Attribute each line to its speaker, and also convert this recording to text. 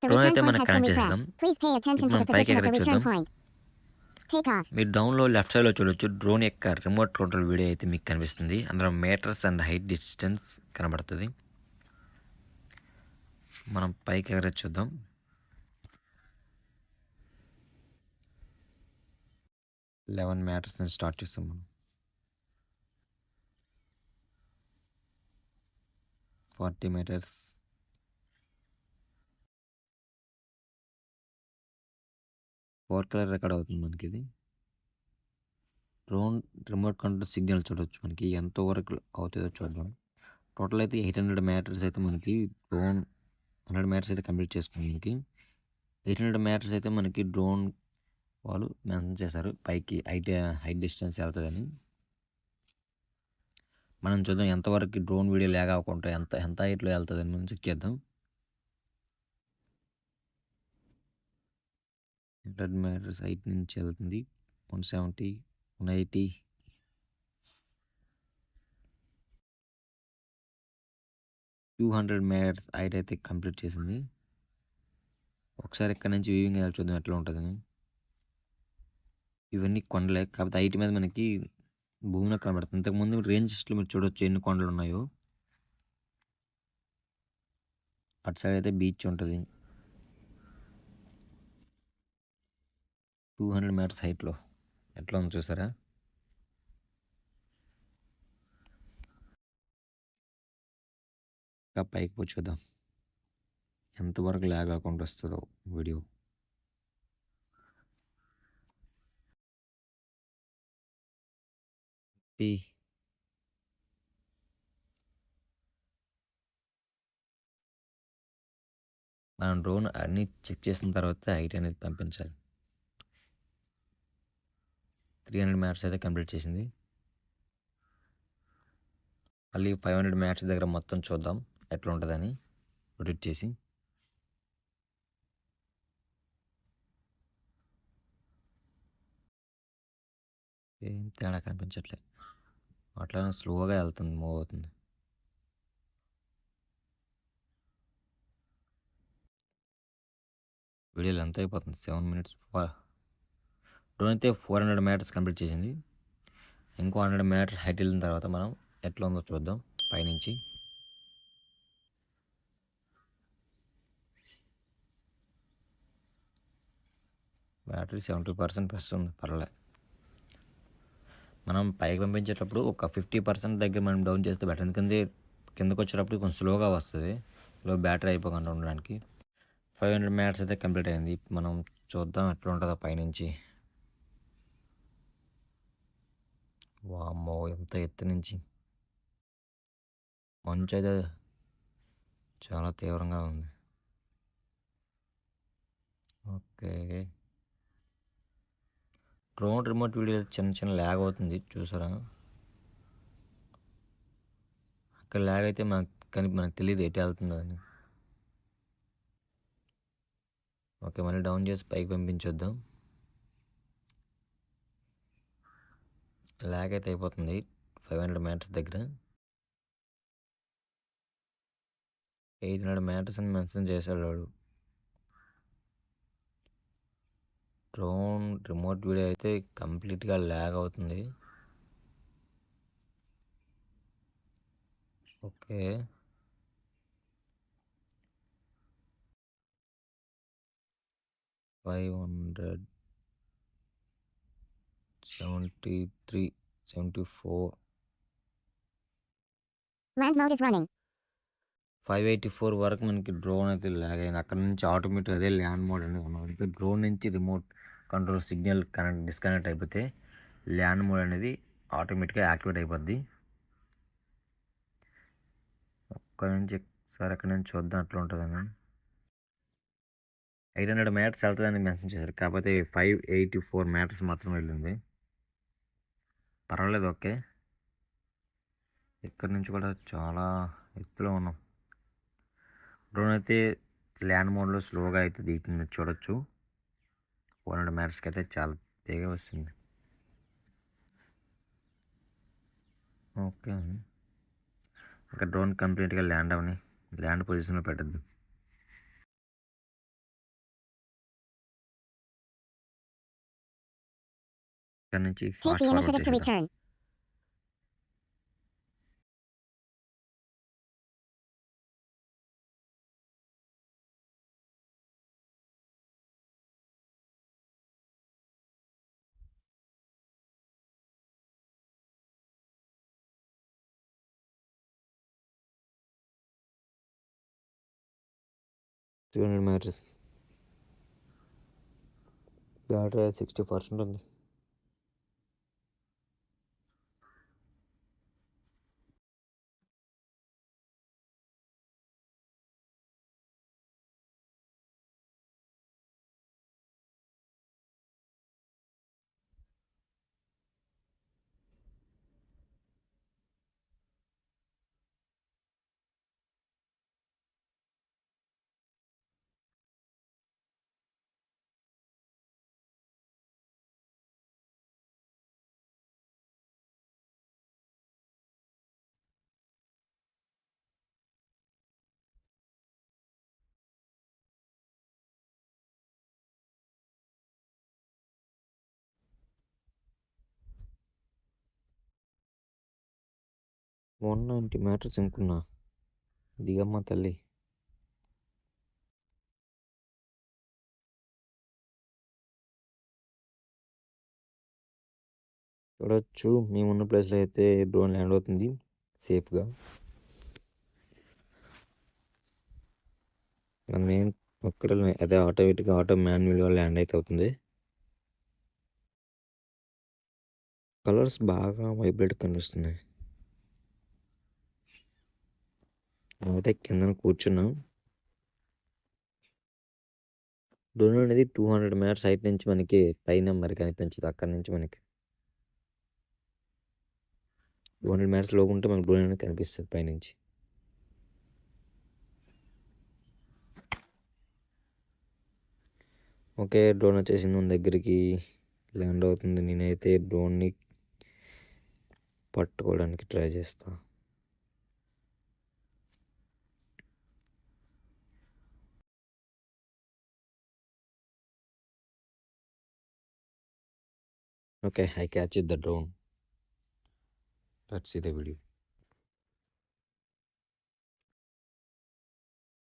Speaker 1: The
Speaker 2: drone
Speaker 1: return
Speaker 2: అయితే
Speaker 1: point
Speaker 2: మనం
Speaker 1: has been
Speaker 2: connect
Speaker 1: refreshed.
Speaker 2: చేసేసాం.
Speaker 1: Please pay attention
Speaker 2: ఇప్పుడు
Speaker 1: to
Speaker 2: మనం
Speaker 1: the
Speaker 2: పైకి
Speaker 1: position of the
Speaker 2: ఎగరొచ్చు
Speaker 1: return
Speaker 2: చూద్దాం.
Speaker 1: point. Take off.
Speaker 2: మీరు డౌన్లో లెఫ్ట్ సైడ్లో చూడొచ్చు డ్రోన్ యొక్క రిమోట్ కంట్రోల్ వీడియో అయితే మీకు కనిపిస్తుంది. అందులో మీటర్స్ అండ్ హైట్ డిస్టెన్స్ కనబడుతుంది. మనం పైకి ఎగరొచ్చు చూద్దాం. మీటర్స్ నుంచి స్టార్ట్ చేస్తాం మనం. 40 మీటర్స్, 4 కలర్ రికార్డ్ అవుతుంది మనకి. ఇది డ్రోన్ రిమోట్ కంట్రోల్ సిగ్నల్ చూడొచ్చు మనకి ఎంతవరకు అవుతుందో చూద్దాం. టోటల్ అయితే 800 మీటర్స్ అయితే మనకి డ్రోన్ 100 మీటర్స్ అయితే కంప్లీట్ చేసుకుంది. మనకి 800 మీటర్స్ అయితే మనకి డ్రోన్ వాళ్ళు మెన్షన్ చేశారు పైకి హైట్ డిస్టెన్స్ వెళ్తుందని. మనం చూద్దాం ఎంతవరకు డ్రోన్ వీడియో లాగ్ అవ్వకుండా ఎంత ఎంత హైట్లో వెళ్తుందని మనం చెక్ చేద్దాం. 100 మీటర్స్ హైట్ నుంచి వెళ్తుంది. 170, 180, 200 మీటర్స్ హైట్ అయితే కంప్లీట్ చేసింది. ఒకసారి ఇక్కడ నుంచి వ్యూవింగ్ చూద్దాం ఎట్లా ఉంటుందని. ఇవన్నీ కొండలే, కాకపోతే హైట్ మీద మనకి భూమిలో కనబడుతుంది. ఇంతకుముందు రేంజెస్లో మీరు చూడొచ్చు ఎన్ని కొండలు ఉన్నాయో. అటు సైడ్ అయితే బీచ్ ఉంటుంది 200 మీటర్స్ హైట్లో. ఎట్లా ఉంది చూసారా? ఇంకా పైకి పోయి చూద్దాం ఎంతవరకు లాగ్ కాకుండా వస్తుందో వీడియో. మనం డ్రోన్ అన్నీ చెక్ చేసిన తర్వాత హైట్ అనేది పంపించాలి. 300 మీటర్స్ అయితే కంప్లీట్ చేసింది. మళ్ళీ 500 మీటర్స్ దగ్గర మొత్తం చూద్దాం ఎట్లా ఉంటుందని రొటేట్ చేసి. ఏం తేడా కనిపించట్లేదు, అట్లానే స్లోగా వెళ్తుంది, మూవ్ అవుతుంది. వీడియోలో ఎంత అయిపోతుంది? 7 మినిట్స్. డ్రోన్ అయితే 400 మీటర్స్ కంప్లీట్ చేసింది. ఇంకో 100 మీటర్స్ హైట్ వెళ్ళిన తర్వాత మనం ఎట్లా ఉందో చూద్దాం పైనుంచి. బ్యాటరీ 70% ప్లస్ ఉంది, పర్వాలేదు. మనం పైకి పంపించేటప్పుడు ఒక 50% దగ్గర మనం డౌన్ చేస్తే బెటర్. ఎందుకంటే కిందకు వచ్చేటప్పుడు కొంచెం స్లోగా వస్తుంది, బ్యాటరీ అయిపోకుండా ఉండడానికి. 500 మీటర్స్ అయితే కంప్లీట్ అయింది. మనం చూద్దాం ఎట్లా ఉంటుందో పైనుంచి. వామ్మో, ఎంత ఎత్తు నుంచి మంచు అయితే చాలా తీవ్రంగా ఉంది. ఓకే, డ్రోన్ రిమోట్ వీడియో చిన్న చిన్న ల్యాగ్ అవుతుంది చూసారా? అక్కడ ల్యాగ్ అయితే మనకు తెలియదు ఎటు వెళ్తుందో అని. ఓకే, మళ్ళీ డౌన్ చేసి పైకి పంపించొద్దాం. ల్యాగ్ అయితే అయిపోతుంది 500 మీటర్స్ దగ్గర. 800 మీటర్స్ అని మెన్షన్ చేశాడు వాడు. డ్రోన్ రిమోట్ వీడియో అయితే కంప్లీట్గా ల్యాగ్ అవుతుంది. Okay, 573, 74,
Speaker 1: Land mode is running.
Speaker 2: 584 వరకు మనకి డ్రోన్ అయితే ల్యాగ్ అయింది. అక్కడ నుంచి ఆటోమేటిక్ అదే ల్యాండ్ మోడ్ అనేది ఉన్నాం. అంటే డ్రోన్ నుంచి రిమోట్ కంట్రోల్ సిగ్నల్ డిస్కనెక్ట్ అయిపోతే ల్యాండ్ మోడ్ అనేది ఆటోమేటిక్గా యాక్టివేట్ అయిపోద్ది. ఒక్క నుంచి ఒకసారి అక్కడ నుంచి చూద్దాం అట్లా ఉంటుందని. 800 మీటర్స్ వెళ్తుందని మెన్షన్ చేశారు, కాకపోతే 584 మీటర్స్ మాత్రం వెళ్ళింది. పర్వాలేదు, ఓకే. ఇక్కడ నుంచి కూడా చాలా ఎత్తులో ఉన్నాం. డ్రోన్ అయితే ల్యాండ్ మోడ్లో స్లోగా అయితే దిగుతుంది చూడొచ్చు. 400 మీటర్స్కి అయితే చాలా బేగా వస్తుంది. ఓకే, ఇంకా డ్రోన్ కంప్లీట్గా ల్యాండ్ పొజిషన్లో పెట్టద్దు. ఇక్కడ నుంచి
Speaker 1: Take
Speaker 2: fast
Speaker 1: the
Speaker 2: forward
Speaker 1: initiative to
Speaker 2: చేసేద్దాం.
Speaker 1: return.
Speaker 2: మ్యాట్రిక్స్ బ్యాటరీ 60% ఉంది. మొన్న మ్యాట్రిక్స్ అనుకున్నా, దిగమ్మ తల్లి. చూడొచ్చు, మేమున్న ప్లేస్లో అయితే డ్రోన్ ల్యాండ్ అవుతుంది సేఫ్గా. మనం ఏం అక్కడ అదే ఆటోమేటిక్గా ఆటో మాన్యువల్గా ల్యాండ్ అయితే అవుతుంది. కలర్స్ బాగా వైబ్రేట్ కనిపిస్తున్నాయి. అయితే కింద కూర్చున్నాం. డ్రోన్ అనేది 200 మీటర్స్ హైట్ నుంచి మనకి పైన మరి కనిపించదు. అక్కడి నుంచి మనకి 200 మీటర్స్ లోపు ఉంటే మనకు డ్రోన్ అనేది కనిపిస్తుంది పైనుంచి. ఓకే, డ్రోన్ వచ్చేసింది మన దగ్గరికి, ల్యాండ్ అవుతుంది. నేనైతే డ్రోన్ని పట్టుకోవడానికి ట్రై చేస్తా. Okay, I catch it the drone. Let's see the video.